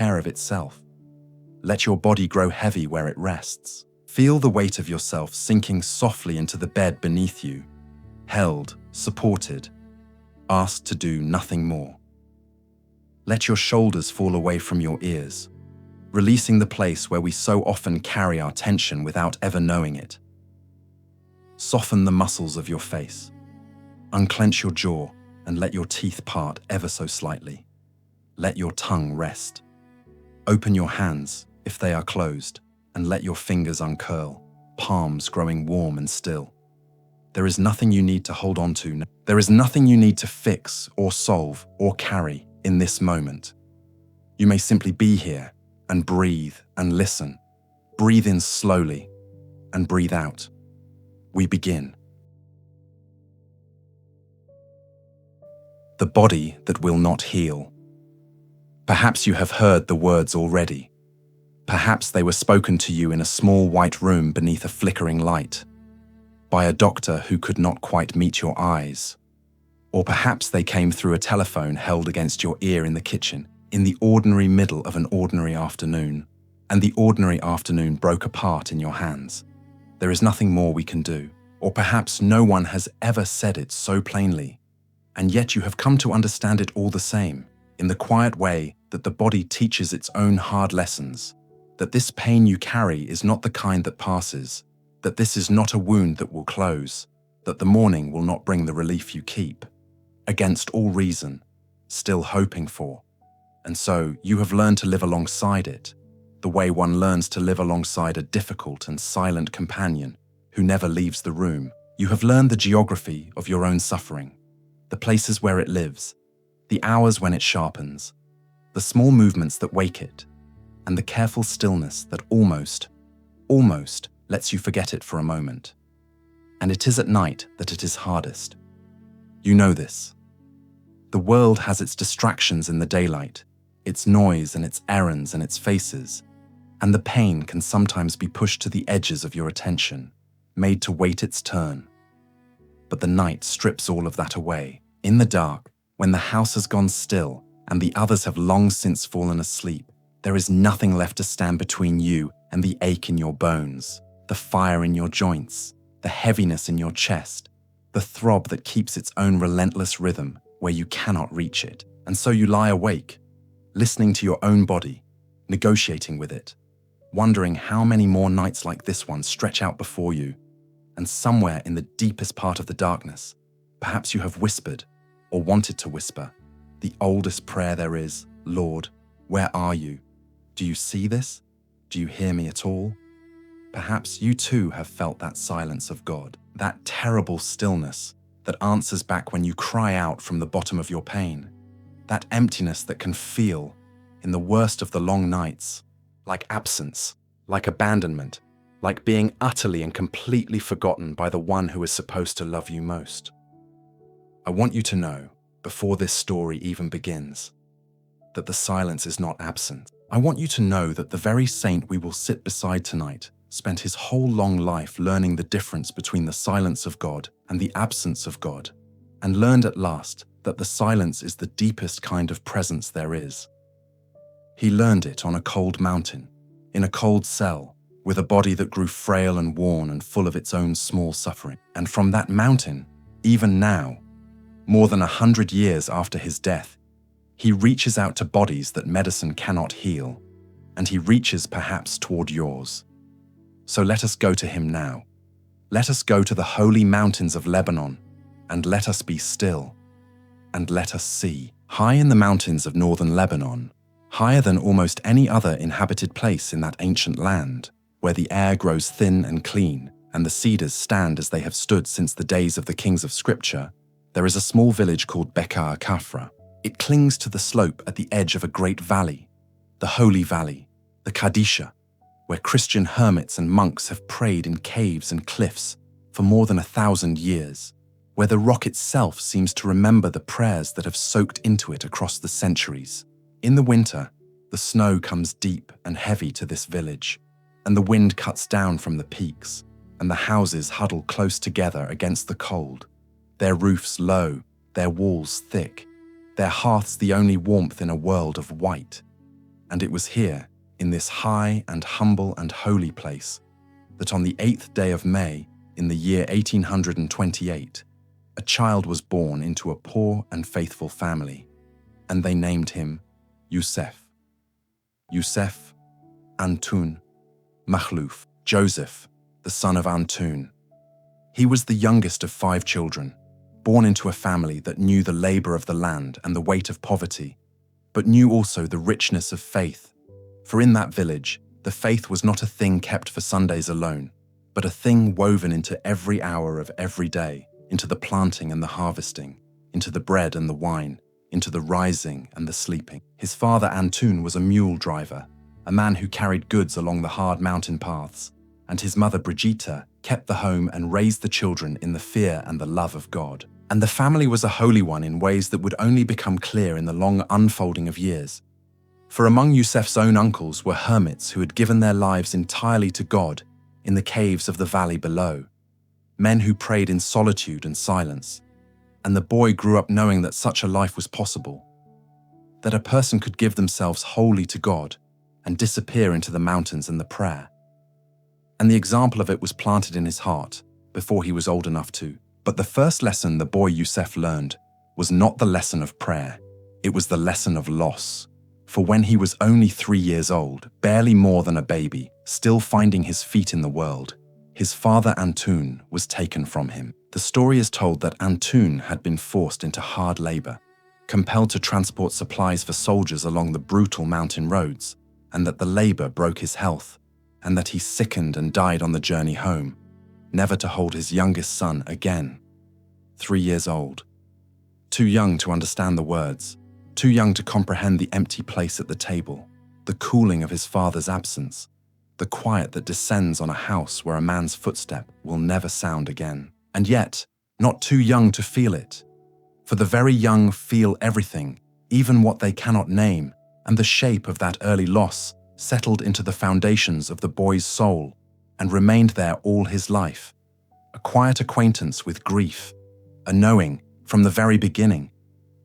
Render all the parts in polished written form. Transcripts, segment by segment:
care of itself. Let your body grow heavy where it rests. Feel the weight of yourself sinking softly into the bed beneath you, held, supported, asked to do nothing more. Let your shoulders fall away from your ears, releasing the place where we so often carry our tension without ever knowing it. Soften the muscles of your face. Unclench your jaw and let your teeth part ever so slightly. Let your tongue rest. Open your hands, if they are closed, and let your fingers uncurl, palms growing warm and still. There is nothing you need to hold on to. There is nothing you need to fix or solve or carry in this moment. You may simply be here and breathe and listen. Breathe in slowly and breathe out. We begin. The body that will not heal. Perhaps you have heard the words already. Perhaps they were spoken to you in a small white room beneath a flickering light, by a doctor who could not quite meet your eyes. Or perhaps they came through a telephone held against your ear in the kitchen, in the ordinary middle of an ordinary afternoon, and the ordinary afternoon broke apart in your hands. There is nothing more we can do, or perhaps no one has ever said it so plainly, and yet you have come to understand it all the same, in the quiet way that the body teaches its own hard lessons, that this pain you carry is not the kind that passes, that this is not a wound that will close, that the morning will not bring the relief you keep, against all reason, still hoping for. And so you have learned to live alongside it, the way one learns to live alongside a difficult and silent companion who never leaves the room. You have learned the geography of your own suffering, the places where it lives, the hours when it sharpens, the small movements that wake it, and the careful stillness that almost lets you forget it for a moment. And it is at night that it is hardest. You know this. The world has its distractions in the daylight, its noise and its errands and its faces, and the pain can sometimes be pushed to the edges of your attention, made to wait its turn. But the night strips all of that away. In the dark, when the house has gone still and the others have long since fallen asleep, there is nothing left to stand between you and the ache in your bones, the fire in your joints, the heaviness in your chest, the throb that keeps its own relentless rhythm where you cannot reach it. And so you lie awake, listening to your own body, negotiating with it, wondering how many more nights like this one stretch out before you. And somewhere in the deepest part of the darkness, perhaps you have whispered, or wanted to whisper, the oldest prayer there is, Lord, where are you? Do you see this? Do you hear me at all? Perhaps you too have felt that silence of God, that terrible stillness that answers back when you cry out from the bottom of your pain, that emptiness that can feel, in the worst of the long nights, like absence, like abandonment, like being utterly and completely forgotten by the one who is supposed to love you most. I want you to know, before this story even begins, that the silence is not absent. I want you to know that the very saint we will sit beside tonight spent his whole long life learning the difference between the silence of God and the absence of God, and learned at last that the silence is the deepest kind of presence there is. He learned it on a cold mountain, in a cold cell, with a body that grew frail and worn and full of its own small suffering. And from that mountain, even now, more than 100 years after his death, he reaches out to bodies that medicine cannot heal, and he reaches perhaps toward yours. So let us go to him now. Let us go to the holy mountains of Lebanon, and let us be still, and let us see. High in the mountains of northern Lebanon, higher than almost any other inhabited place in that ancient land, where the air grows thin and clean, and the cedars stand as they have stood since the days of the kings of Scripture, there is a small village called Bekaa Kafra. It clings to the slope at the edge of a great valley, the Holy Valley, the Kadisha, where Christian hermits and monks have prayed in caves and cliffs for more than 1,000 years, where the rock itself seems to remember the prayers that have soaked into it across the centuries. In the winter, the snow comes deep and heavy to this village, and the wind cuts down from the peaks, and the houses huddle close together against the cold, their roofs low, their walls thick, their hearths the only warmth in a world of white. And it was here, in this high and humble and holy place, that on the 8th day of May, in the year 1828, a child was born into a poor and faithful family, and they named him Youssef Antoun Makhlouf, Joseph, the son of Antoun. He was the youngest of 5 children, born into a family that knew the labor of the land and the weight of poverty, but knew also the richness of faith. For in that village, the faith was not a thing kept for Sundays alone, but a thing woven into every hour of every day, into the planting and the harvesting, into the bread and the wine, into the rising and the sleeping. His father Antoun was a mule driver, a man who carried goods along the hard mountain paths, and his mother Brigitte kept the home and raised the children in the fear and the love of God. And the family was a holy one in ways that would only become clear in the long unfolding of years. For among Youssef's own uncles were hermits who had given their lives entirely to God in the caves of the valley below, men who prayed in solitude and silence. And the boy grew up knowing that such a life was possible, that a person could give themselves wholly to God and disappear into the mountains and the prayer. And the example of it was planted in his heart before he was old enough to. But the first lesson the boy Youssef learned was not the lesson of prayer, it was the lesson of loss. For when he was only 3 years old, barely more than a baby, still finding his feet in the world, his father Antoun was taken from him. The story is told that Antoun had been forced into hard labor, compelled to transport supplies for soldiers along the brutal mountain roads, and that the labor broke his health, and that he sickened and died on the journey home, never to hold his youngest son again. 3 years old. Too young to understand the words, too young to comprehend the empty place at the table, the cooling of his father's absence, the quiet that descends on a house where a man's footstep will never sound again. And yet, not too young to feel it. For the very young feel everything, even what they cannot name, and the shape of that early loss settled into the foundations of the boy's soul and remained there all his life. A quiet acquaintance with grief, a knowing from the very beginning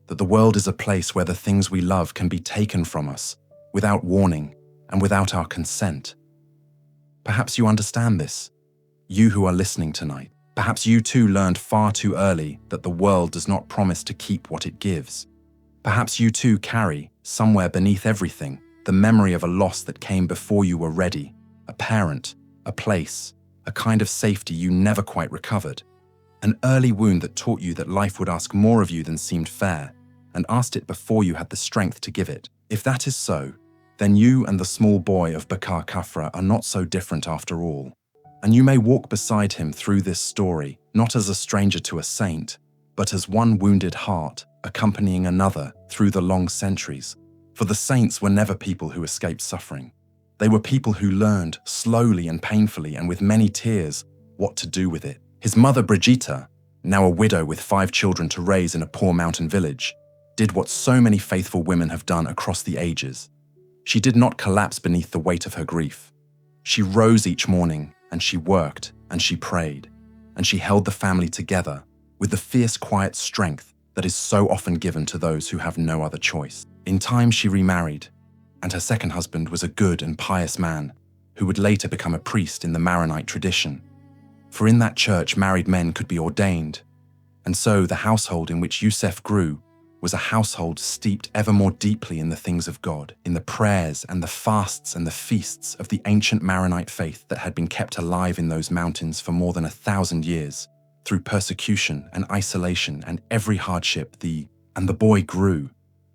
that the world is a place where the things we love can be taken from us without warning and without our consent. Perhaps you understand this, you who are listening tonight. Perhaps you too learned far too early that the world does not promise to keep what it gives. Perhaps you too carry, somewhere beneath everything, the memory of a loss that came before you were ready, a parent, a place, a kind of safety you never quite recovered, an early wound that taught you that life would ask more of you than seemed fair, and asked it before you had the strength to give it. If that is so, then you and the small boy of Bekaa Kafra are not so different after all, and you may walk beside him through this story, not as a stranger to a saint, but as one wounded heart accompanying another through the long centuries. For the saints were never people who escaped suffering. They were people who learned, slowly and painfully and with many tears, what to do with it. His mother Brigitte, now a widow with 5 children to raise in a poor mountain village, did what so many faithful women have done across the ages. She did not collapse beneath the weight of her grief. She rose each morning, and she worked, and she prayed, and she held the family together with the fierce, quiet strength that is so often given to those who have no other choice. In time, she remarried, and her second husband was a good and pious man who would later become a priest in the Maronite tradition. For in that church, married men could be ordained, and so the household in which Youssef grew was a household steeped ever more deeply in the things of God, in the prayers and the fasts and the feasts of the ancient Maronite faith that had been kept alive in those mountains for more than 1,000 years, through persecution and isolation and every hardship. And the boy grew.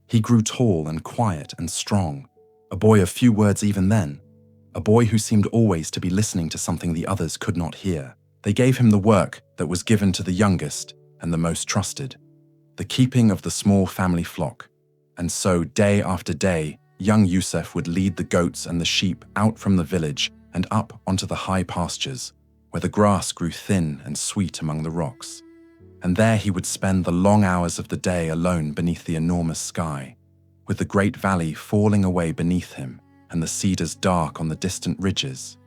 He grew tall and quiet and strong, a boy of few words even then, a boy who seemed always to be listening to something the others could not hear. They gave him the work that was given to the youngest and the most trusted, the keeping of the small family flock. And so, day after day, young Youssef would lead the goats and the sheep out from the village and up onto the high pastures, where the grass grew thin and sweet among the rocks. And there he would spend the long hours of the day alone beneath the enormous sky, with the great valley falling away beneath him and the cedars dark on the distant ridges,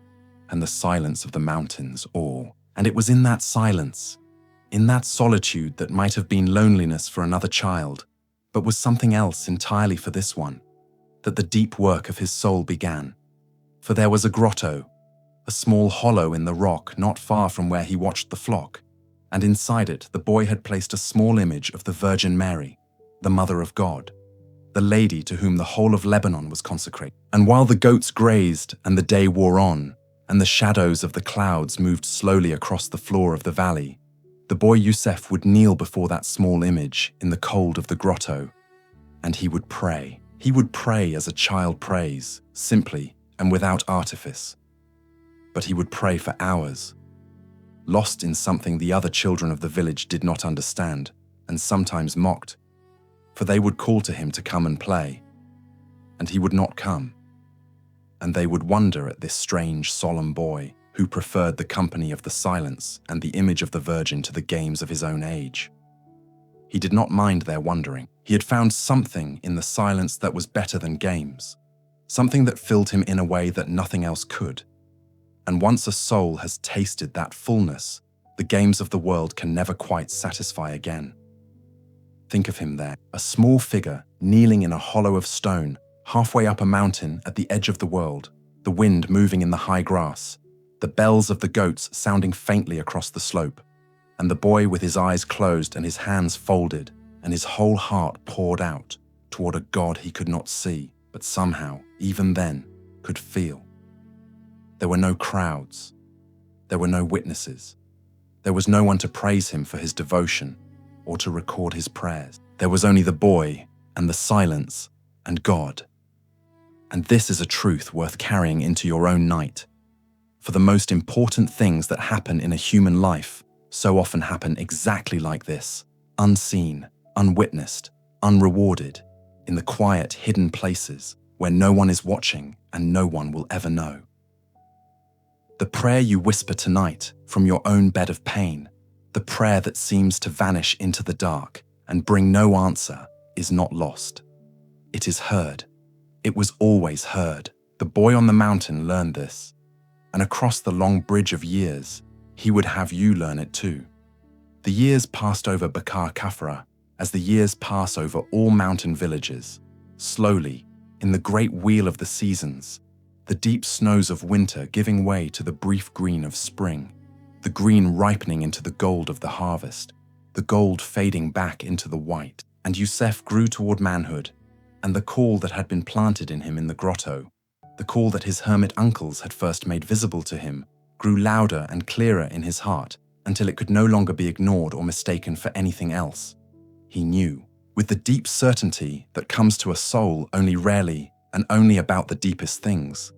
and the silence of the mountains all. And it was in that silence, in that solitude that might have been loneliness for another child, but was something else entirely for this one, that the deep work of his soul began. For there was a grotto, a small hollow in the rock not far from where he watched the flock, and inside it the boy had placed a small image of the Virgin Mary, the Mother of God, the lady to whom the whole of Lebanon was consecrated. And while the goats grazed and the day wore on, and the shadows of the clouds moved slowly across the floor of the valley, the boy Youssef would kneel before that small image in the cold of the grotto, and he would pray. He would pray as a child prays, simply and without artifice. But he would pray for hours, lost in something the other children of the village did not understand, and sometimes mocked, for they would call to him to come and play, and he would not come. And they would wonder at this strange, solemn boy who preferred the company of the silence and the image of the Virgin to the games of his own age. He did not mind their wondering. He had found something in the silence that was better than games, something that filled him in a way that nothing else could. And once a soul has tasted that fullness, the games of the world can never quite satisfy again. Think of him there, a small figure kneeling in a hollow of stone, halfway up a mountain at the edge of the world, the wind moving in the high grass, the bells of the goats sounding faintly across the slope, and the boy with his eyes closed and his hands folded and his whole heart poured out toward a God he could not see, but somehow, even then, could feel. There were no crowds. There were no witnesses. There was no one to praise him for his devotion or to record his prayers. There was only the boy and the silence and God. And this is a truth worth carrying into your own night. For the most important things that happen in a human life so often happen exactly like this, unseen, unwitnessed, unrewarded, in the quiet, hidden places where no one is watching and no one will ever know. The prayer you whisper tonight from your own bed of pain, the prayer that seems to vanish into the dark and bring no answer, is not lost. It is heard. It was always heard. The boy on the mountain learned this, and across the long bridge of years, he would have you learn it too. The years passed over Bekaa Kafra as the years pass over all mountain villages. Slowly, in the great wheel of the seasons, the deep snows of winter giving way to the brief green of spring, the green ripening into the gold of the harvest, the gold fading back into the white, and Youssef grew toward manhood, and the call that had been planted in him in the grotto, the call that his hermit uncles had first made visible to him, grew louder and clearer in his heart until it could no longer be ignored or mistaken for anything else. He knew, with the deep certainty that comes to a soul only rarely and only about the deepest things.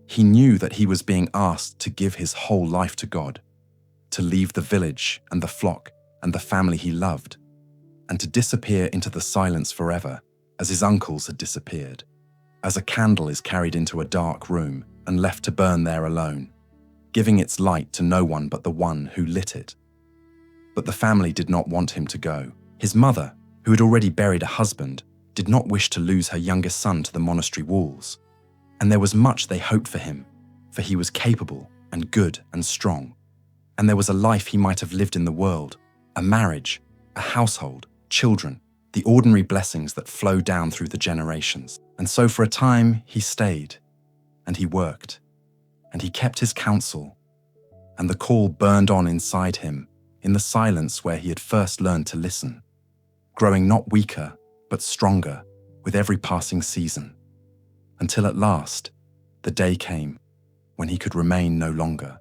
He knew that he was being asked to give his whole life to God, to leave the village and the flock and the family he loved, and to disappear into the silence forever, as his uncles had disappeared, as a candle is carried into a dark room and left to burn there alone, giving its light to no one but the one who lit it. But the family did not want him to go. His mother, who had already buried a husband, did not wish to lose her youngest son to the monastery walls, and there was much they hoped for him, for he was capable and good and strong, and there was a life he might have lived in the world, a marriage, a household, children, the ordinary blessings that flow down through the generations. And so for a time he stayed, and he worked, and he kept his counsel, and the call burned on inside him in the silence where he had first learned to listen, growing not weaker but stronger with every passing season, until at last the day came when he could remain no longer,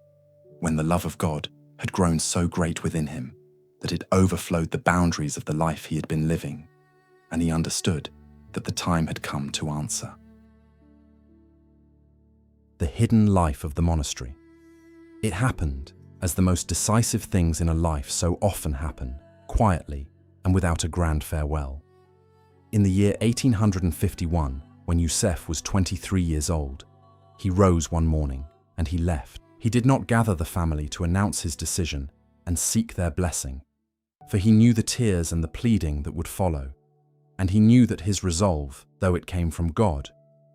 when the love of God had grown so great within him that it overflowed the boundaries of the life he had been living, and he understood that the time had come to answer. The hidden life of the monastery. It happened as the most decisive things in a life so often happen, quietly and without a grand farewell. In the year 1851, when Youssef was 23 years old, he rose one morning and he left. He did not gather the family to announce his decision and seek their blessing, for he knew the tears and the pleading that would follow, and he knew that his resolve, though it came from God,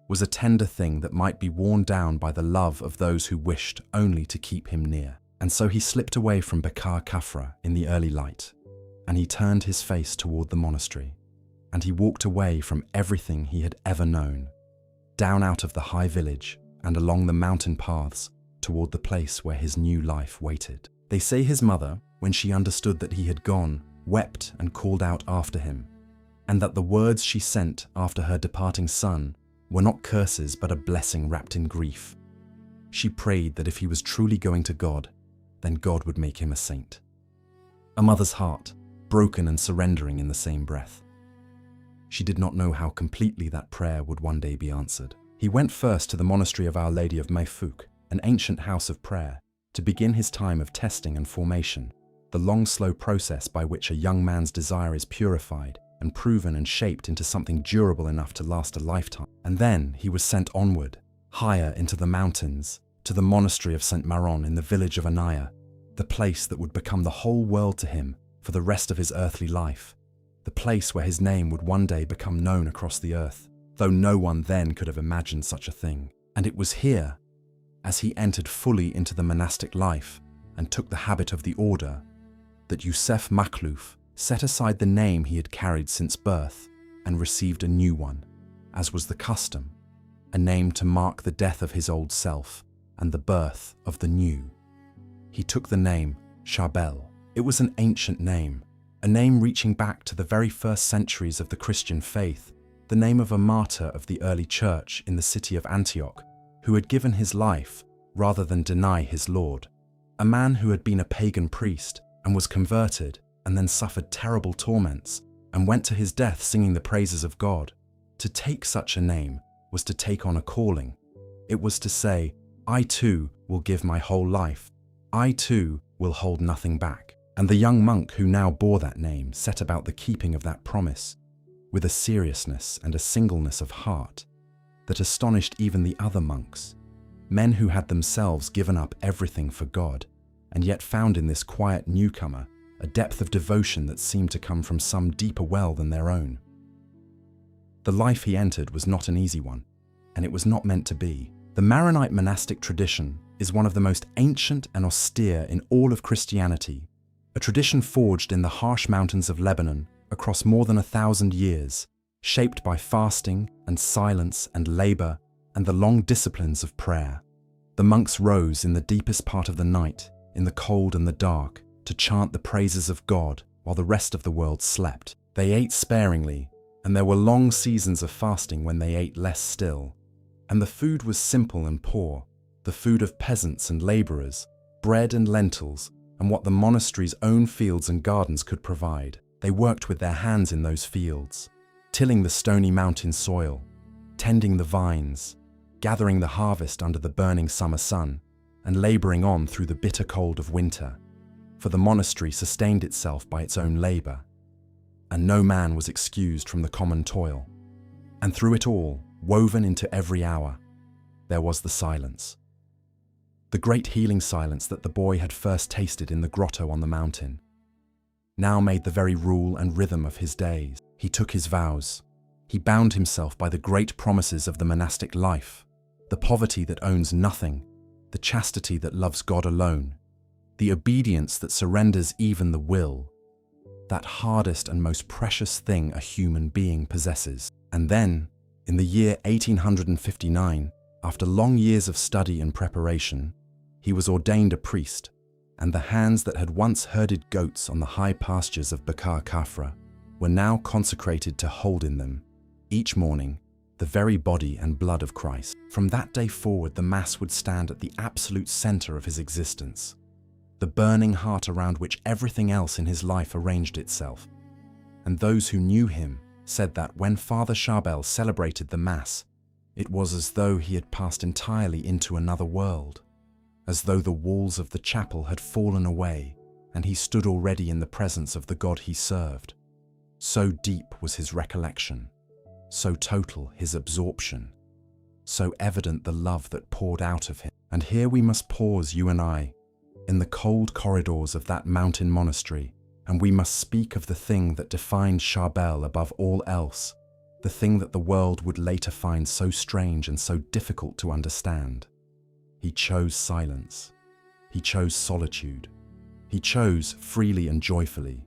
was a tender thing that might be worn down by the love of those who wished only to keep him near. And so he slipped away from Bekaa Kafra in the early light, and he turned his face toward the monastery, and he walked away from everything he had ever known, down out of the high village and along the mountain paths toward the place where his new life waited. They say his mother, when she understood that he had gone, wept and called out after him, and that the words she sent after her departing son were not curses but a blessing wrapped in grief. She prayed that if he was truly going to God, then God would make him a saint. A mother's heart, broken and surrendering in the same breath. She did not know how completely that prayer would one day be answered. He went first to the Monastery of Our Lady of Mayfouq, an ancient house of prayer, to begin his time of testing and formation, the long, slow process by which a young man's desire is purified and proven and shaped into something durable enough to last a lifetime. And then he was sent onward, higher into the mountains, to the Monastery of Saint Maron in the village of Annaya, the place that would become the whole world to him for the rest of his earthly life, the place where his name would one day become known across the earth, though no one then could have imagined such a thing. And it was here, as he entered fully into the monastic life and took the habit of the order, that Youssef Makhlouf set aside the name he had carried since birth and received a new one, as was the custom, a name to mark the death of his old self and the birth of the new. He took the name Charbel. It was an ancient name, a name reaching back to the very first centuries of the Christian faith, the name of a martyr of the early church in the city of Antioch, who had given his life rather than deny his Lord, a man who had been a pagan priest and was converted and then suffered terrible torments and went to his death singing the praises of God. To take such a name was to take on a calling. It was to say, I too will give my whole life. I too will hold nothing back. And the young monk who now bore that name set about the keeping of that promise with a seriousness and a singleness of heart that astonished even the other monks, men who had themselves given up everything for God and yet found in this quiet newcomer a depth of devotion that seemed to come from some deeper well than their own. The life he entered was not an easy one, and it was not meant to be. The Maronite monastic tradition is one of the most ancient and austere in all of Christianity, a tradition forged in the harsh mountains of Lebanon across more than 1,000 years, shaped by fasting and silence and labor and the long disciplines of prayer. The monks rose in the deepest part of the night, in the cold and the dark, to chant the praises of God while the rest of the world slept. They ate sparingly, and there were long seasons of fasting when they ate less still. And the food was simple and poor, the food of peasants and laborers, bread and lentils, and what the monastery's own fields and gardens could provide. They worked with their hands in those fields, tilling the stony mountain soil, tending the vines, gathering the harvest under the burning summer sun, and laboring on through the bitter cold of winter. For the monastery sustained itself by its own labor, and no man was excused from the common toil. And through it all, woven into every hour, there was the silence. The great healing silence that the boy had first tasted in the grotto on the mountain, now made the very rule and rhythm of his days. He took his vows. He bound himself by the great promises of the monastic life, the poverty that owns nothing, the chastity that loves God alone, the obedience that surrenders even the will, that hardest and most precious thing a human being possesses. And then, in the year 1859, after long years of study and preparation, he was ordained a priest, and the hands that had once herded goats on the high pastures of Bekaa Kafra were now consecrated to hold in them, each morning, the very body and blood of Christ. From that day forward, the Mass would stand at the absolute center of his existence, the burning heart around which everything else in his life arranged itself. And those who knew him said that when Father Charbel celebrated the Mass, it was as though he had passed entirely into another world, as though the walls of the chapel had fallen away and he stood already in the presence of the God he served. So deep was his recollection, so total his absorption, so evident the love that poured out of him. And here we must pause, you and I, in the cold corridors of that mountain monastery, and we must speak of the thing that defined Charbel above all else, the thing that the world would later find so strange and so difficult to understand. He chose silence. He chose solitude. He chose freely and joyfully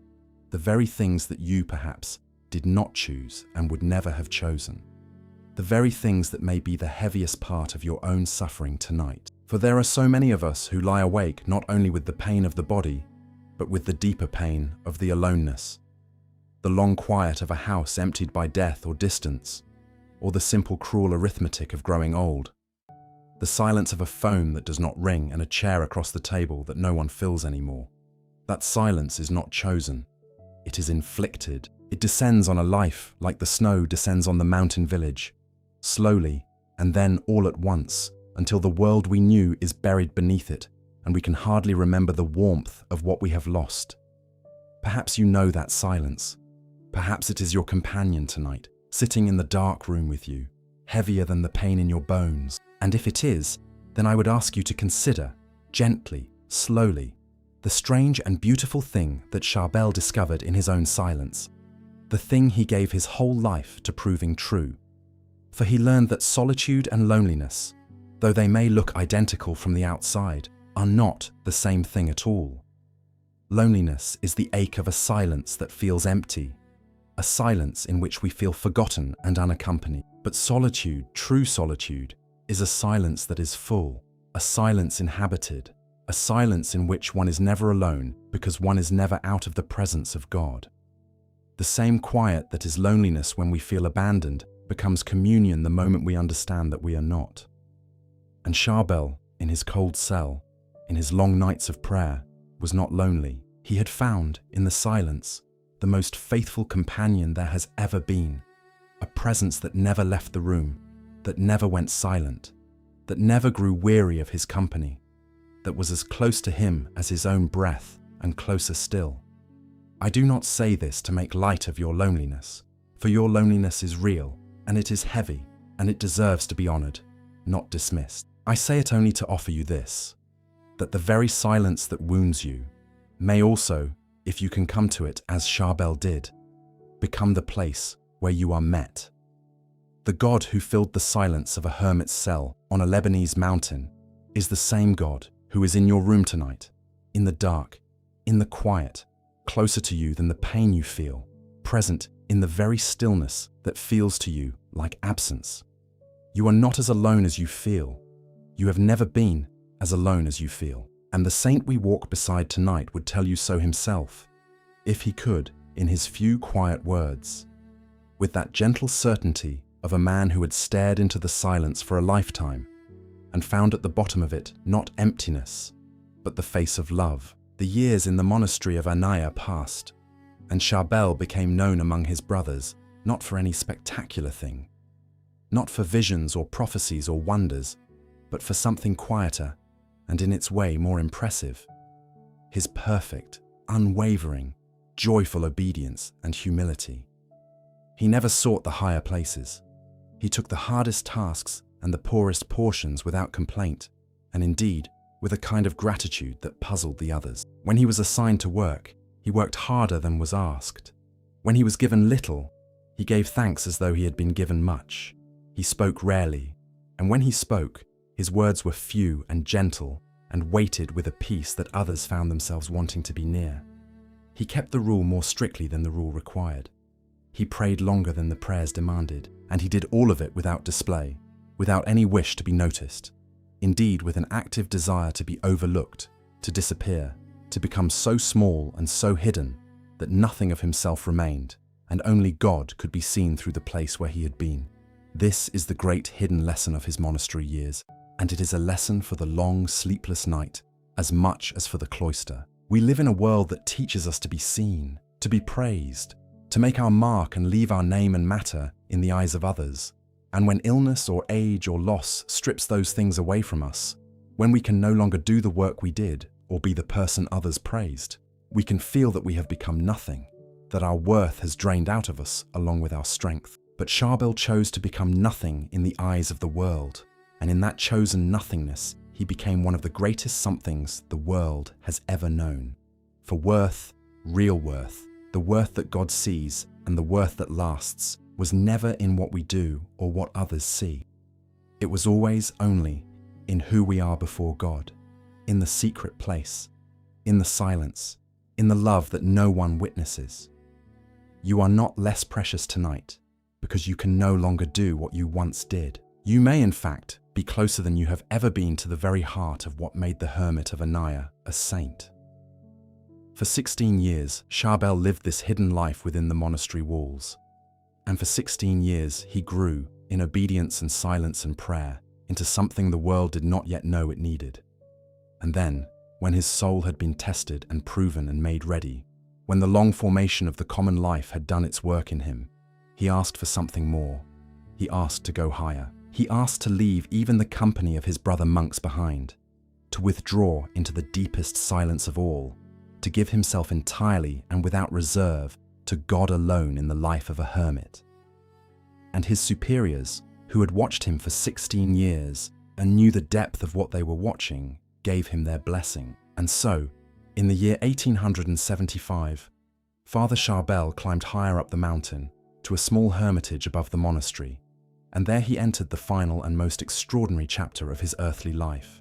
the very things that you perhaps did not choose and would never have chosen. the very things that may be the heaviest part of your own suffering tonight. For there are so many of us who lie awake not only with the pain of the body, but with the deeper pain of the aloneness, the long quiet of a house emptied by death or distance, or the simple cruel arithmetic of growing old, the silence of a phone that does not ring and a chair across the table that no one fills anymore. That silence is not chosen, it is inflicted. It descends on a life like the snow descends on the mountain village, slowly and then all at once, until the world we knew is buried beneath it and we can hardly remember the warmth of what we have lost. Perhaps you know that silence. Perhaps it is your companion tonight, sitting in the dark room with you, heavier than the pain in your bones. And if it is, then I would ask you to consider, gently, slowly, the strange and beautiful thing that Charbel discovered in his own silence, the thing he gave his whole life to proving true. For he learned that solitude and loneliness, though they may look identical from the outside, are not the same thing at all. Loneliness is the ache of a silence that feels empty, a silence in which we feel forgotten and unaccompanied. But solitude, true solitude, is a silence that is full, a silence inhabited, a silence in which one is never alone because one is never out of the presence of God. The same quiet that is loneliness when we feel abandoned becomes communion the moment we understand that we are not. And Charbel, in his cold cell, in his long nights of prayer, was not lonely. He had found, in the silence, the most faithful companion there has ever been, a presence that never left the room, that never went silent, that never grew weary of his company, that was as close to him as his own breath and closer still. I do not say this to make light of your loneliness, for your loneliness is real, and it is heavy, and it deserves to be honored, not dismissed. I say it only to offer you this, that the very silence that wounds you may also, if you can come to it as Charbel did, become the place where you are met. The God who filled the silence of a hermit's cell on a Lebanese mountain is the same God who is in your room tonight, in the dark, in the quiet, closer to you than the pain you feel, present in the very stillness that feels to you like absence. You are not as alone as you feel. You have never been as alone as you feel. And the saint we walk beside tonight would tell you so himself, if he could, in his few quiet words, with that gentle certainty of a man who had stared into the silence for a lifetime and found at the bottom of it not emptiness, but the face of love. The years in the monastery of Annaya passed, and Charbel became known among his brothers not for any spectacular thing, not for visions or prophecies or wonders, but for something quieter and in its way more impressive: his perfect, unwavering, joyful obedience and humility. He never sought the higher places. He took the hardest tasks and the poorest portions without complaint, and indeed, with a kind of gratitude that puzzled the others. When he was assigned to work, he worked harder than was asked. When he was given little, he gave thanks as though he had been given much. He spoke rarely, and when he spoke, his words were few and gentle and weighted with a peace that others found themselves wanting to be near. He kept the rule more strictly than the rule required. He prayed longer than the prayers demanded, and he did all of it without display, without any wish to be noticed. Indeed, with an active desire to be overlooked, to disappear, to become so small and so hidden that nothing of himself remained, and only God could be seen through the place where he had been. This is the great hidden lesson of his monastery years, and it is a lesson for the long, sleepless night as much as for the cloister. We live in a world that teaches us to be seen, to be praised, to make our mark and leave our name and matter in the eyes of others. And when illness or age or loss strips those things away from us, when we can no longer do the work we did or be the person others praised, we can feel that we have become nothing, that our worth has drained out of us along with our strength. But Charbel chose to become nothing in the eyes of the world, and in that chosen nothingness, he became one of the greatest somethings the world has ever known. For worth, real worth, the worth that God sees and the worth that lasts, was never in what we do or what others see. It was always only in who we are before God, in the secret place, in the silence, in the love that no one witnesses. You are not less precious tonight. because you can no longer do what you once did. You may, in fact, be closer than you have ever been to the very heart of what made the Hermit of Annaya a saint. For 16 years, Charbel lived this hidden life within the monastery walls. And for 16 years, he grew, in obedience and silence and prayer, into something the world did not yet know it needed. And then, when his soul had been tested and proven and made ready, when the long formation of the common life had done its work in him, he asked for something more. He asked to go higher. He asked to leave even the company of his brother monks behind, to withdraw into the deepest silence of all, to give himself entirely and without reserve to God alone in the life of a hermit. And his superiors, who had watched him for 16 years and knew the depth of what they were watching, gave him their blessing. And so, in the year 1875, Father Charbel climbed higher up the mountain to a small hermitage above the monastery, and there he entered the final and most extraordinary chapter of his earthly life.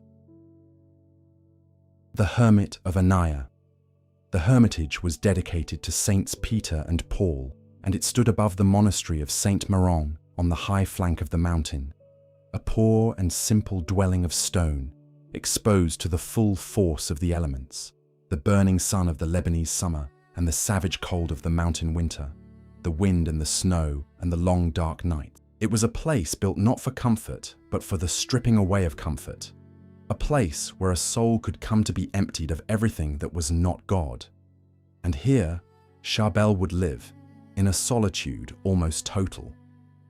The Hermit of Annaya. The hermitage was dedicated to Saints Peter and Paul, and it stood above the Monastery of Saint Maron on the high flank of the mountain, a poor and simple dwelling of stone, exposed to the full force of the elements, the burning sun of the Lebanese summer and the savage cold of the mountain winter, the wind and the snow and the long dark night. It was a place built not for comfort, but for the stripping away of comfort, a place where a soul could come to be emptied of everything that was not God. And here, Charbel would live, in a solitude almost total,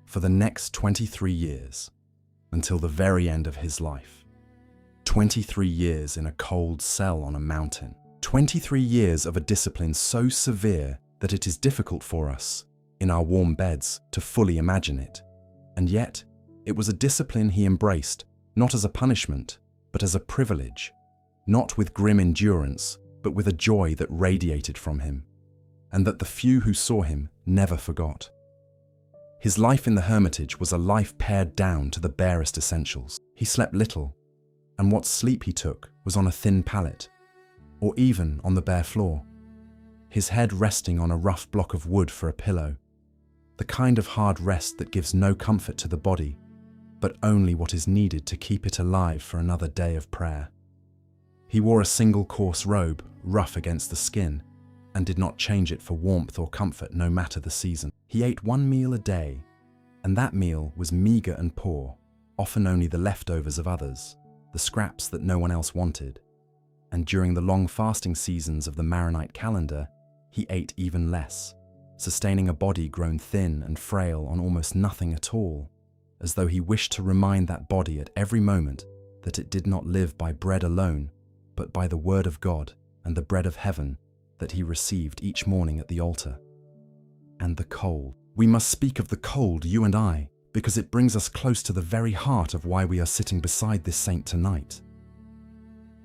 for the next 23 years, until the very end of his life. 23 years in a cold cell on a mountain. 23 years of a discipline so severe that it is difficult for us, in our warm beds, to fully imagine it. And yet, it was a discipline he embraced, not as a punishment, but as a privilege, not with grim endurance, but with a joy that radiated from him, and that the few who saw him never forgot. His life in the hermitage was a life pared down to the barest essentials. He slept little, and what sleep he took was on a thin pallet, or even on the bare floor, his head resting on a rough block of wood for a pillow, the kind of hard rest that gives no comfort to the body, but only what is needed to keep it alive for another day of prayer. He wore a single coarse robe, rough against the skin, and did not change it for warmth or comfort no matter the season. He ate one meal a day, and that meal was meagre and poor, often only the leftovers of others, the scraps that no one else wanted. And during the long fasting seasons of the Maronite calendar, he ate even less, sustaining a body grown thin and frail on almost nothing at all, as though he wished to remind that body at every moment that it did not live by bread alone, but by the word of God and the bread of heaven that he received each morning at the altar. And the cold. We must speak of the cold, you and I, because it brings us close to the very heart of why we are sitting beside this saint tonight.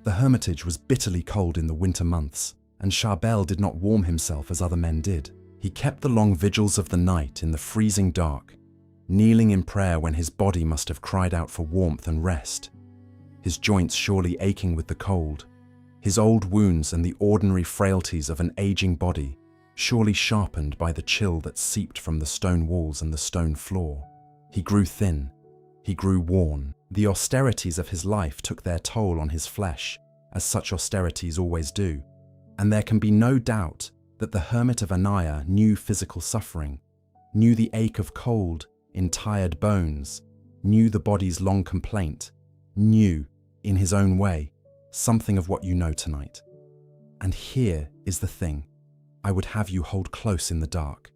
The hermitage was bitterly cold in the winter months, and Charbel did not warm himself as other men did. He kept the long vigils of the night in the freezing dark, kneeling in prayer when his body must have cried out for warmth and rest, his joints surely aching with the cold, his old wounds and the ordinary frailties of an aging body surely sharpened by the chill that seeped from the stone walls and the stone floor. He grew thin, he grew worn. The austerities of his life took their toll on his flesh, as such austerities always do, and there can be no doubt that the Hermit of Annaya knew physical suffering, knew the ache of cold in tired bones, knew the body's long complaint, knew, in his own way, something of what you know tonight. And here is the thing I would have you hold close in the dark.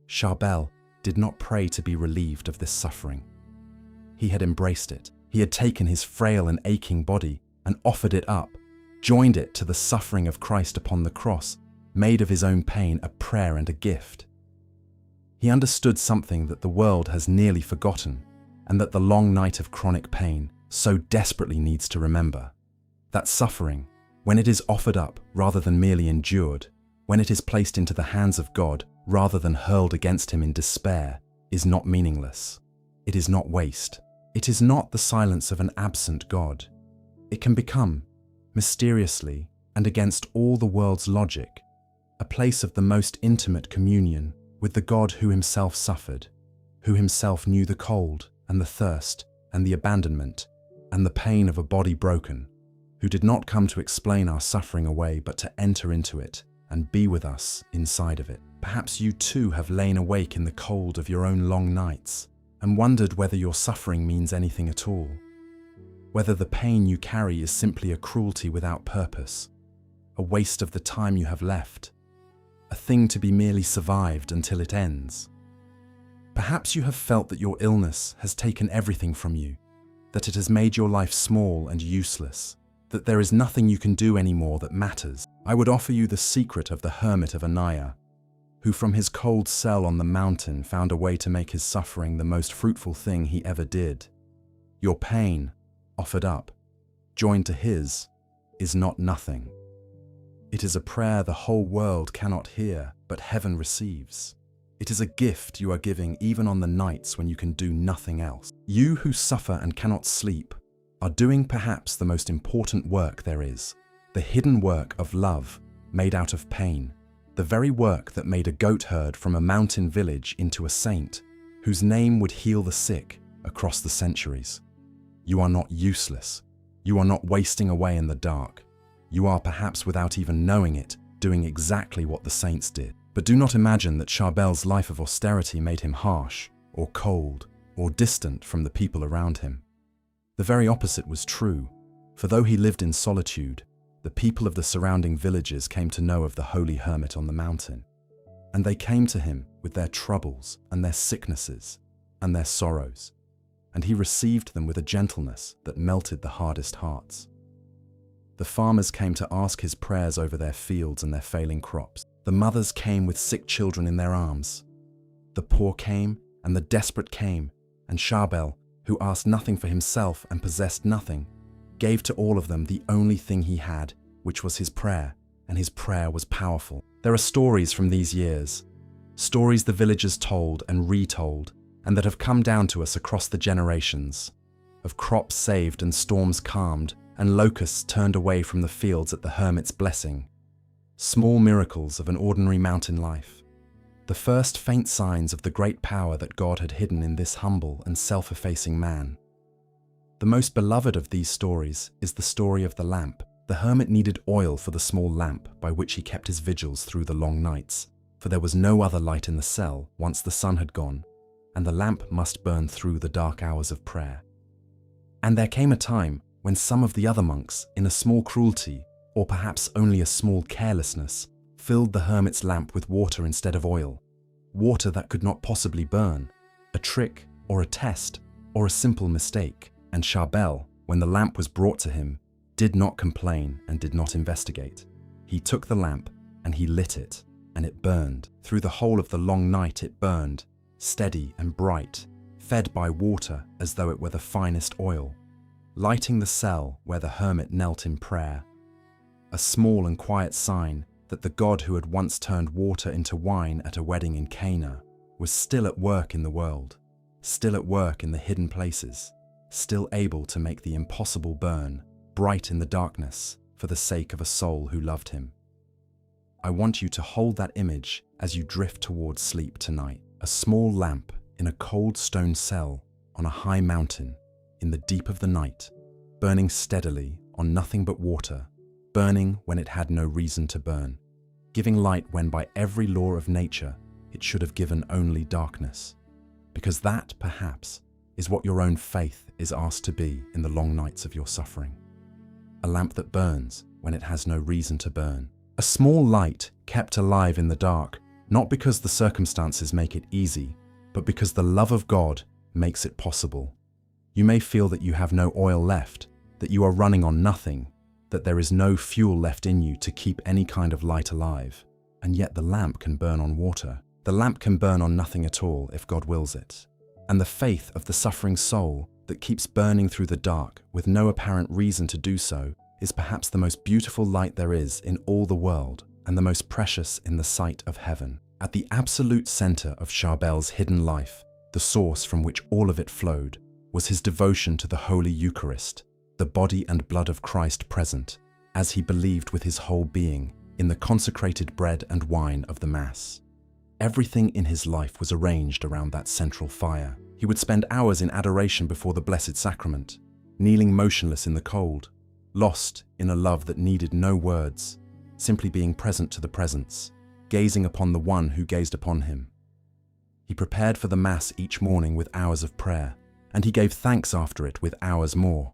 Charbel did not pray to be relieved of this suffering. He had embraced it. He had taken his frail and aching body and offered it up, joined it to the suffering of Christ upon the cross, made of his own pain a prayer and a gift. He understood something that the world has nearly forgotten, and that the long night of chronic pain so desperately needs to remember. That suffering, when it is offered up rather than merely endured, when it is placed into the hands of God rather than hurled against him in despair, is not meaningless. It is not waste. It is not the silence of an absent God. It can become, mysteriously and against all the world's logic, a place of the most intimate communion with the God who himself suffered, who himself knew the cold and the thirst and the abandonment and the pain of a body broken, who did not come to explain our suffering away but to enter into it and be with us inside of it. Perhaps you too have lain awake in the cold of your own long nights and wondered whether your suffering means anything at all, whether the pain you carry is simply a cruelty without purpose, a waste of the time you have left, a thing to be merely survived until it ends. Perhaps you have felt that your illness has taken everything from you, that it has made your life small and useless, that there is nothing you can do anymore that matters. I would offer you the secret of the Hermit of Annaya, who from his cold cell on the mountain found a way to make his suffering the most fruitful thing he ever did. Your pain, offered up, joined to his, is not nothing. It is a prayer the whole world cannot hear, but heaven receives. It is a gift you are giving even on the nights when you can do nothing else. You who suffer and cannot sleep are doing perhaps the most important work there is, the hidden work of love made out of pain, the very work that made a goat herd from a mountain village into a saint, whose name would heal the sick across the centuries. You are not useless. You are not wasting away in the dark. You are, perhaps without even knowing it, doing exactly what the saints did. But do not imagine that Charbel's life of austerity made him harsh, or cold, or distant from the people around him. The very opposite was true, for though he lived in solitude, the people of the surrounding villages came to know of the holy hermit on the mountain, and they came to him with their troubles and their sicknesses and their sorrows, and he received them with a gentleness that melted the hardest hearts. The farmers came to ask his prayers over their fields and their failing crops. The mothers came with sick children in their arms. The poor came and the desperate came, and Charbel, who asked nothing for himself and possessed nothing, gave to all of them the only thing he had, which was his prayer, and his prayer was powerful. There are stories from these years, stories the villagers told and retold, and that have come down to us across the generations, of crops saved and storms calmed, and locusts turned away from the fields at the hermit's blessing. Small miracles of an ordinary mountain life. The first faint signs of the great power that God had hidden in this humble and self-effacing man. The most beloved of these stories is the story of the lamp. The hermit needed oil for the small lamp by which he kept his vigils through the long nights, for there was no other light in the cell once the sun had gone, and the lamp must burn through the dark hours of prayer. And there came a time when some of the other monks, in a small cruelty, or perhaps only a small carelessness, filled the hermit's lamp with water instead of oil, water that could not possibly burn, a trick or a test or a simple mistake. And Charbel, when the lamp was brought to him, did not complain and did not investigate. He took the lamp and he lit it, and it burned. Through the whole of the long night it burned, steady and bright, fed by water as though it were the finest oil, lighting the cell where the hermit knelt in prayer. A small and quiet sign that the God who had once turned water into wine at a wedding in Cana was still at work in the world, still at work in the hidden places, still able to make the impossible burn, bright in the darkness, for the sake of a soul who loved him. I want you to hold that image as you drift towards sleep tonight. A small lamp in a cold stone cell on a high mountain in the deep of the night, burning steadily on nothing but water, burning when it had no reason to burn, giving light when by every law of nature it should have given only darkness. Because that, perhaps, is what your own faith is asked to be in the long nights of your suffering. A lamp that burns when it has no reason to burn. A small light kept alive in the dark, not because the circumstances make it easy, but because the love of God makes it possible. You may feel that you have no oil left, that you are running on nothing, that there is no fuel left in you to keep any kind of light alive, and yet the lamp can burn on water. The lamp can burn on nothing at all if God wills it. And the faith of the suffering soul that keeps burning through the dark with no apparent reason to do so is perhaps the most beautiful light there is in all the world and the most precious in the sight of heaven. At the absolute center of Charbel's hidden life, the source from which all of it flowed, was his devotion to the Holy Eucharist, the body and blood of Christ present, as he believed with his whole being, in the consecrated bread and wine of the Mass. Everything in his life was arranged around that central fire. He would spend hours in adoration before the Blessed Sacrament, kneeling motionless in the cold, lost in a love that needed no words, simply being present to the presence, gazing upon the one who gazed upon him. He prepared for the Mass each morning with hours of prayer, and he gave thanks after it with hours more,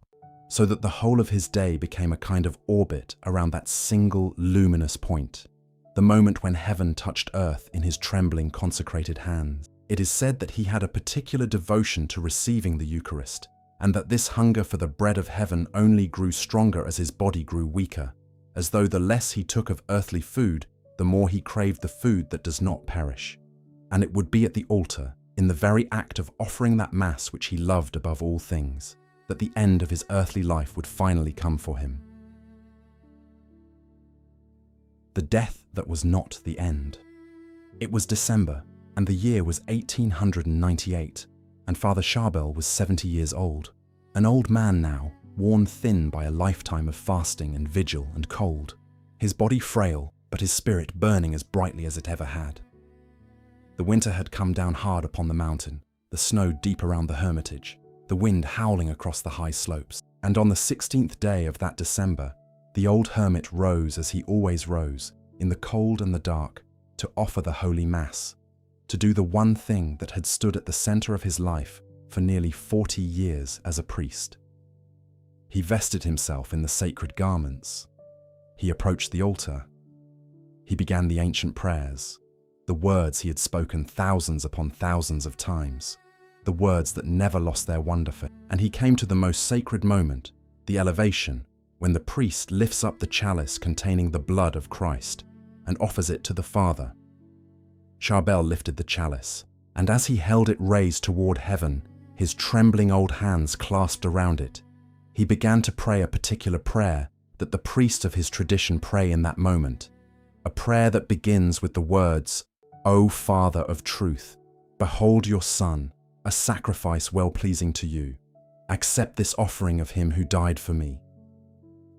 so that the whole of his day became a kind of orbit around that single luminous point, the moment when heaven touched earth in his trembling consecrated hands. It is said that he had a particular devotion to receiving the Eucharist, and that this hunger for the bread of heaven only grew stronger as his body grew weaker, as though the less he took of earthly food, the more he craved the food that does not perish. And it would be at the altar, in the very act of offering that Mass which he loved above all things, that the end of his earthly life would finally come for him. The death that was not the end. It was December, and the year was 1898, and Father Charbel was 70 years old, an old man now, worn thin by a lifetime of fasting and vigil and cold, his body frail, but his spirit burning as brightly as it ever had. The winter had come down hard upon the mountain, the snow deep around the Hermitage, the wind howling across the high slopes, and on the 16th day of that December, the old hermit rose as he always rose, in the cold and the dark, to offer the Holy Mass, to do the one thing that had stood at the center of his life for nearly 40 years as a priest. He vested himself in the sacred garments. He approached the altar. He began the ancient prayers, the words he had spoken thousands upon thousands of times, the words that never lost their wonder for him. And he came to the most sacred moment, the elevation, when the priest lifts up the chalice containing the blood of Christ and offers it to the Father. Charbel lifted the chalice, and as he held it raised toward heaven, his trembling old hands clasped around it, he began to pray a particular prayer that the priests of his tradition pray in that moment, a prayer that begins with the words, "O Father of truth, behold your Son, a sacrifice well-pleasing to you. Accept this offering of him who died for me."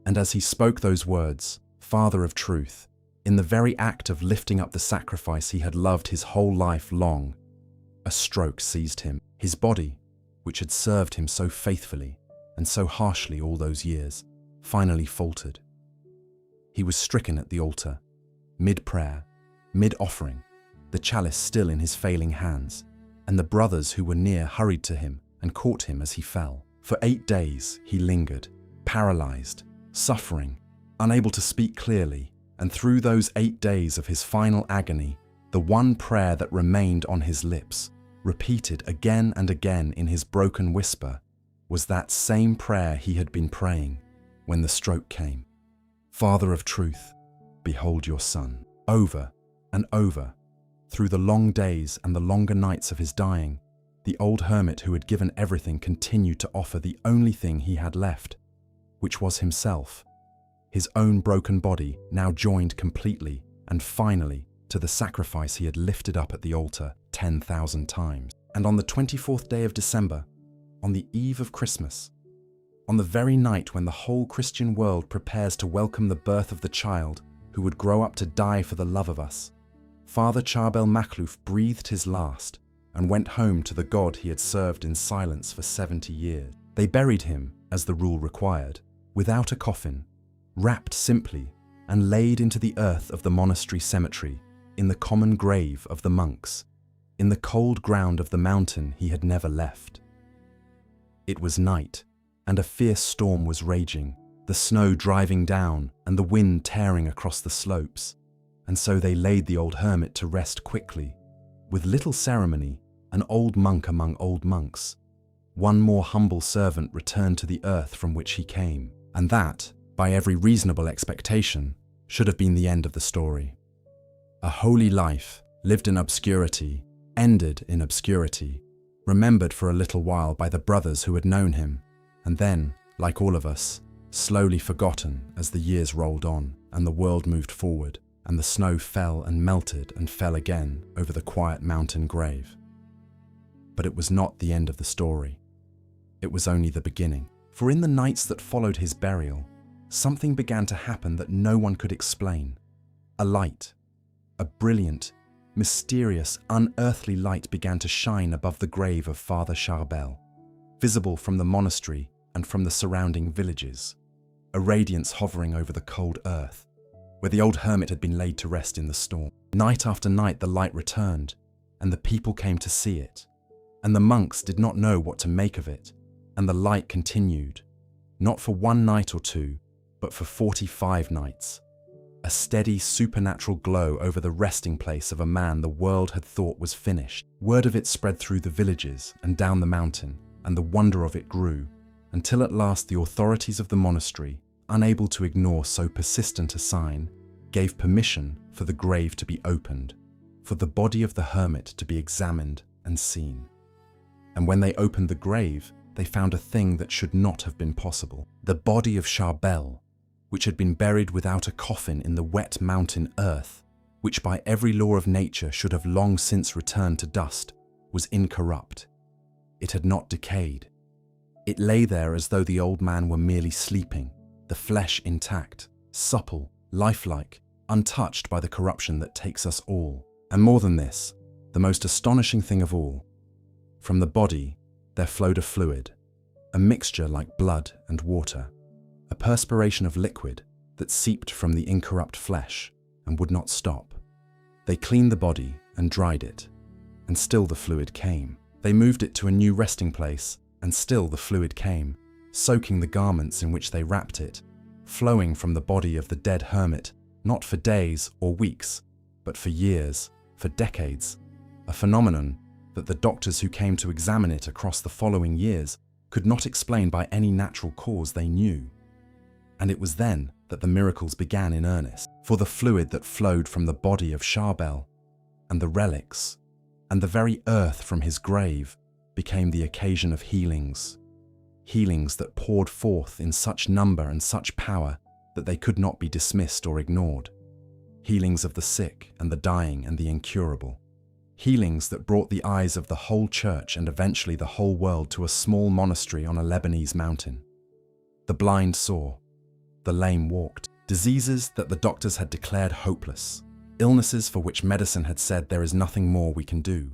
And as he spoke those words, Father of truth, in the very act of lifting up the sacrifice he had loved his whole life long, a stroke seized him. His body, which had served him so faithfully and so harshly all those years, finally faltered. He was stricken at the altar, mid-prayer, mid-offering, the chalice still in his failing hands, and the brothers who were near hurried to him and caught him as he fell. For 8 days he lingered, paralyzed, suffering, unable to speak clearly, and through those 8 days of his final agony, the one prayer that remained on his lips, repeated again and again in his broken whisper, was that same prayer he had been praying when the stroke came. Father of truth, behold your Son. Over and over, through the long days and the longer nights of his dying, the old hermit who had given everything continued to offer the only thing he had left, which was himself, his own broken body now joined completely and finally to the sacrifice he had lifted up at the altar 10,000 times. And on the 24th day of December, on the eve of Christmas, on the very night when the whole Christian world prepares to welcome the birth of the child who would grow up to die for the love of us, Father Charbel Makhlouf breathed his last and went home to the God he had served in silence for 70 years. They buried him, as the rule required, without a coffin, wrapped simply and laid into the earth of the monastery cemetery, in the common grave of the monks, in the cold ground of the mountain he had never left. It was night, and a fierce storm was raging, the snow driving down and the wind tearing across the slopes, and so they laid the old hermit to rest quickly, with little ceremony, an old monk among old monks. One more humble servant returned to the earth from which he came, and that, by every reasonable expectation, should have been the end of the story. A holy life, lived in obscurity, ended in obscurity, remembered for a little while by the brothers who had known him, and then, like all of us, slowly forgotten as the years rolled on and the world moved forward, and the snow fell and melted and fell again over the quiet mountain grave. But it was not the end of the story. It was only the beginning. For in the nights that followed his burial, something began to happen that no one could explain. A light, a brilliant, mysterious, unearthly light began to shine above the grave of Father Charbel, visible from the monastery and from the surrounding villages, a radiance hovering over the cold earth, where the old hermit had been laid to rest in the storm. Night after night the light returned, and the people came to see it, and the monks did not know what to make of it, and the light continued, not for one night or two, but for 45 nights. A steady supernatural glow over the resting place of a man the world had thought was finished. Word of it spread through the villages and down the mountain, and the wonder of it grew, until at last the authorities of the monastery, unable to ignore so persistent a sign, gave permission for the grave to be opened, for the body of the hermit to be examined and seen. And when they opened the grave, they found a thing that should not have been possible. The body of Charbel, which had been buried without a coffin in the wet mountain earth, which by every law of nature should have long since returned to dust, was incorrupt. It had not decayed. It lay there as though the old man were merely sleeping, the flesh intact, supple, lifelike, untouched by the corruption that takes us all. And more than this, the most astonishing thing of all, from the body there flowed a fluid, a mixture like blood and water, a perspiration of liquid that seeped from the incorrupt flesh and would not stop. They cleaned the body and dried it, and still the fluid came. They moved it to a new resting place, and still the fluid came, soaking the garments in which they wrapped it, flowing from the body of the dead hermit, not for days or weeks, but for years, for decades, a phenomenon that the doctors who came to examine it across the following years could not explain by any natural cause they knew. And it was then that the miracles began in earnest, for the fluid that flowed from the body of Charbel, and the relics, and the very earth from his grave became the occasion of healings, healings that poured forth in such number and such power that they could not be dismissed or ignored, healings of the sick and the dying and the incurable, healings that brought the eyes of the whole church and eventually the whole world to a small monastery on a Lebanese mountain. The blind saw, the lame walked, diseases that the doctors had declared hopeless, illnesses for which medicine had said there is nothing more we can do,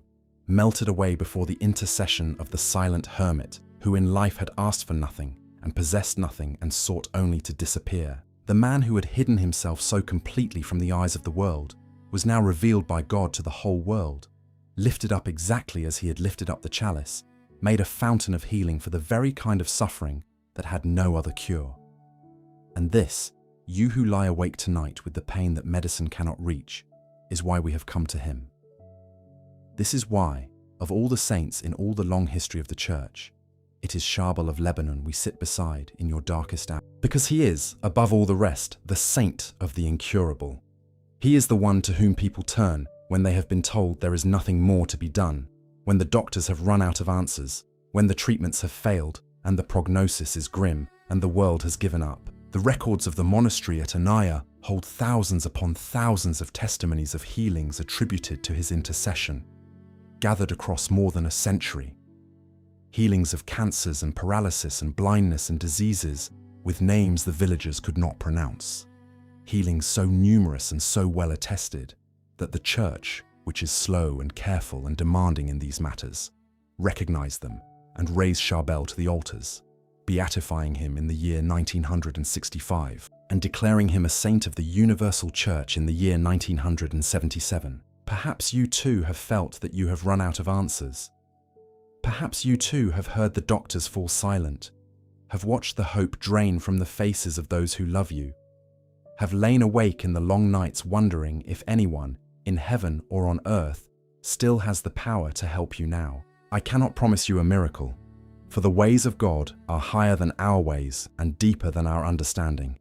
melted away before the intercession of the silent hermit who in life had asked for nothing and possessed nothing and sought only to disappear. The man who had hidden himself so completely from the eyes of the world was now revealed by God to the whole world, lifted up exactly as he had lifted up the chalice, made a fountain of healing for the very kind of suffering that had no other cure. And this, you who lie awake tonight with the pain that medicine cannot reach, is why we have come to him. This is why, of all the saints in all the long history of the Church, it is Charbel of Lebanon we sit beside in your darkest hour. Because he is, above all the rest, the saint of the incurable. He is the one to whom people turn when they have been told there is nothing more to be done, when the doctors have run out of answers, when the treatments have failed and the prognosis is grim and the world has given up. The records of the monastery at Annaya hold thousands upon thousands of testimonies of healings attributed to his intercession, gathered across more than a century. Healings of cancers and paralysis and blindness and diseases with names the villagers could not pronounce. Healings so numerous and so well attested that the Church, which is slow and careful and demanding in these matters, recognized them and raised Charbel to the altars, beatifying him in the year 1965 and declaring him a saint of the Universal Church in the year 1977. Perhaps you too have felt that you have run out of answers. Perhaps you too have heard the doctors fall silent, have watched the hope drain from the faces of those who love you, have lain awake in the long nights wondering if anyone, in heaven or on earth, still has the power to help you now. I cannot promise you a miracle, for the ways of God are higher than our ways and deeper than our understanding.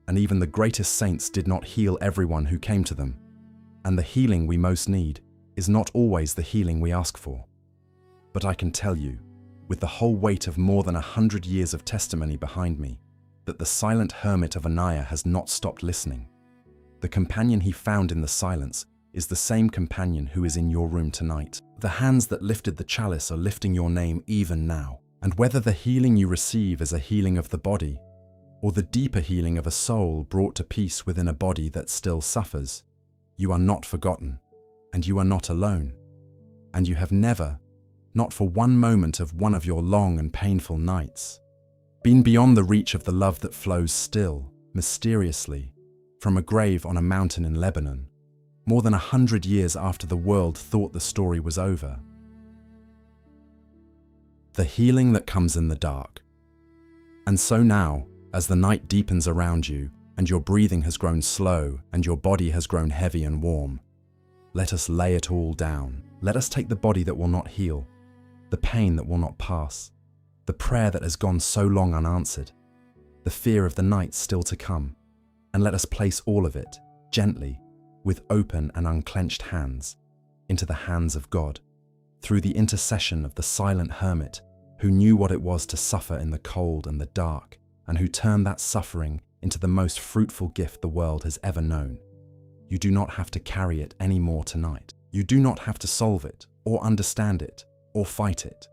And even the greatest saints did not heal everyone who came to them. And the healing we most need is not always the healing we ask for. But I can tell you, with the whole weight of more than 100 years of testimony behind me, that the silent hermit of Annaya has not stopped listening. The companion he found in the silence is the same companion who is in your room tonight. The hands that lifted the chalice are lifting your name even now. And whether the healing you receive is a healing of the body, or the deeper healing of a soul brought to peace within a body that still suffers, you are not forgotten. and you are not alone. And you have never, not for one moment of one of your long and painful nights, been beyond the reach of the love that flows still, mysteriously, from a grave on a mountain in Lebanon, more than 100 years after the world thought the story was over. The healing that comes in the dark. And so now, as the night deepens around you, and your breathing has grown slow, and your body has grown heavy and warm, let us lay it all down. Let us take the body that will not heal, the pain that will not pass, the prayer that has gone so long unanswered, the fear of the night still to come, and let us place all of it, gently, with open and unclenched hands, into the hands of God, through the intercession of the silent hermit who knew what it was to suffer in the cold and the dark, and who turned that suffering into the most fruitful gift the world has ever known. You do not have to carry it anymore tonight. You do not have to solve it, or understand it, or fight it.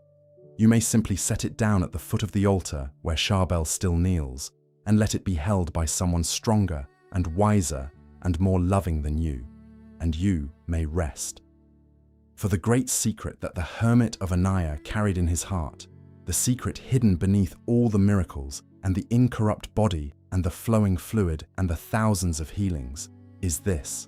You may simply set it down at the foot of the altar where Charbel still kneels, and let it be held by someone stronger and wiser and more loving than you, and you may rest. For the great secret that the hermit of Annaya carried in his heart, the secret hidden beneath all the miracles and the incorrupt body and the flowing fluid and the thousands of healings, is this: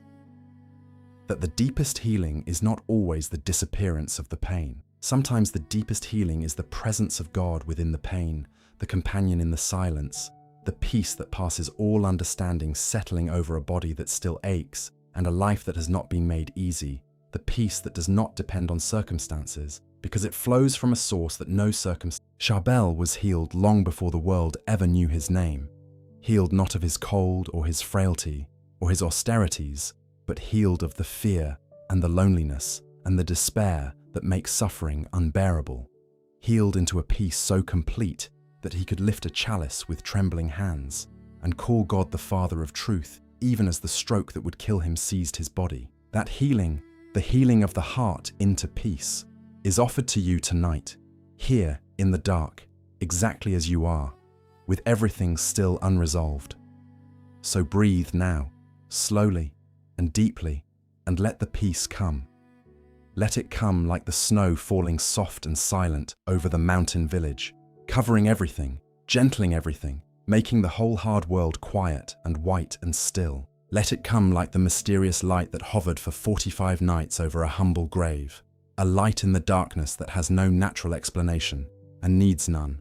that the deepest healing is not always the disappearance of the pain. Sometimes the deepest healing is the presence of God within the pain, the companion in the silence, the peace that passes all understanding settling over a body that still aches and a life that has not been made easy, the peace that does not depend on circumstances, because it flows from a source that no circumstance. Charbel was healed long before the world ever knew his name, healed not of his cold or his frailty or his austerities, but healed of the fear and the loneliness and the despair that make suffering unbearable, healed into a peace so complete that he could lift a chalice with trembling hands and call God the Father of truth, even as the stroke that would kill him seized his body. That healing, the healing of the heart into peace, is offered to you tonight, here in the dark, exactly as you are, with everything still unresolved. So breathe now, slowly and deeply, and let the peace come. Let it come like the snow falling soft and silent over the mountain village, covering everything, gentling everything, making the whole hard world quiet and white and still. Let it come like the mysterious light that hovered for 45 nights over a humble grave, a light in the darkness that has no natural explanation and needs none,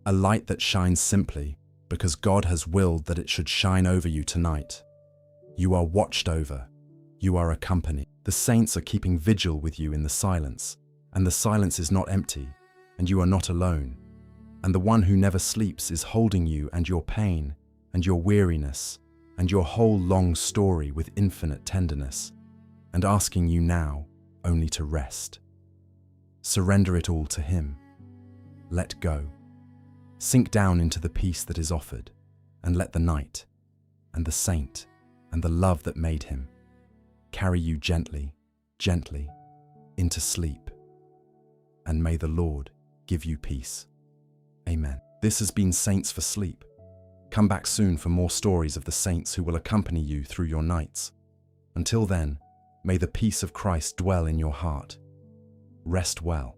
a light that shines simply because God has willed that it should shine over you tonight. You are watched over. You are accompanied. The saints are keeping vigil with you in the silence, and the silence is not empty, and you are not alone. And the one who never sleeps is holding you and your pain, and your weariness, and your whole long story with infinite tenderness, and asking you now only to rest. Surrender it all to him. Let go. Sink down into the peace that is offered, and let the night, and the saint, and the love that made him carry you gently, gently into sleep. And may the Lord give you peace. Amen. This has been Saints for Sleep. Come back soon for more stories of the saints who will accompany you through your nights. Until then, may the peace of Christ dwell in your heart. Rest well.